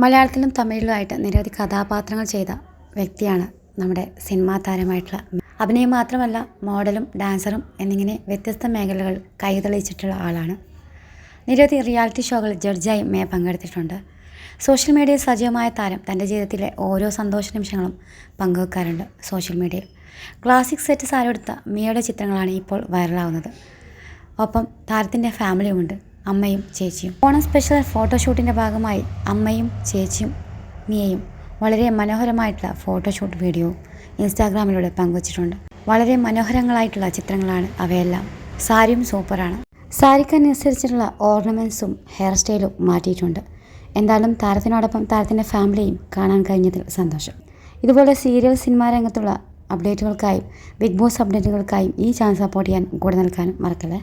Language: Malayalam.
മലയാളത്തിലും തമിഴിലുമായിട്ട് നിരവധി കഥാപാത്രങ്ങൾ ചെയ്ത വ്യക്തിയാണ് നമ്മുടെ സിനിമാ താരമായിട്ടുള്ള അഭിനയം മാത്രമല്ല മോഡലും ഡാൻസറും എന്നിങ്ങനെ വ്യത്യസ്ത മേഖലകൾ കൈതെളിയിച്ചിട്ടുള്ള ആളാണ്. നിരവധി റിയാലിറ്റി ഷോകളിൽ ജഡ്ജായി മേ പങ്കെടുത്തിട്ടുണ്ട്. സോഷ്യൽ മീഡിയയിൽ സജീവമായ താരം തൻ്റെ ജീവിതത്തിലെ ഓരോ സന്തോഷ നിമിഷങ്ങളും പങ്കുവെക്കാറുണ്ട് സോഷ്യൽ മീഡിയയിൽ. ക്ലാസിക് സെറ്റ് സാരിയെടുത്ത മിയയുടെ ചിത്രങ്ങളാണ് ഇപ്പോൾ വൈറലാവുന്നത്. ഒപ്പം താരത്തിൻ്റെ ഫാമിലിയുമുണ്ട്, അമ്മയും ചേച്ചിയും. ഓണം സ്പെഷ്യൽ ഫോട്ടോഷൂട്ടിൻ്റെ ഭാഗമായി അമ്മയും ചേച്ചിയും മിയയും വളരെ മനോഹരമായിട്ടുള്ള ഫോട്ടോഷൂട്ട് വീഡിയോ ഇൻസ്റ്റാഗ്രാമിലൂടെ പങ്കുവച്ചിട്ടുണ്ട്. വളരെ മനോഹരങ്ങളായിട്ടുള്ള ചിത്രങ്ങളാണ് അവയെല്ലാം. സാരിയും സൂപ്പറാണ്. സാരിക്കനുസരിച്ചിട്ടുള്ള ഓർണമെൻറ്റ്സും ഹെയർ സ്റ്റൈലും മാറ്റിയിട്ടുണ്ട്. എന്തായാലും താരത്തിനോടൊപ്പം താരത്തിൻ്റെ ഫാമിലിയും കാണാൻ കഴിഞ്ഞതിൽ സന്തോഷം. ഇതുപോലെ സീരിയൽ സിനിമാ രംഗത്തുള്ള അപ്ഡേറ്റുകൾക്കായും ബിഗ് ബോസ് അപ്ഡേറ്റുകൾക്കായും ഈ ചാനൽ സപ്പോർട്ട് ചെയ്യാൻ കൂടെ നിൽക്കാനും മറക്കല്ലേ.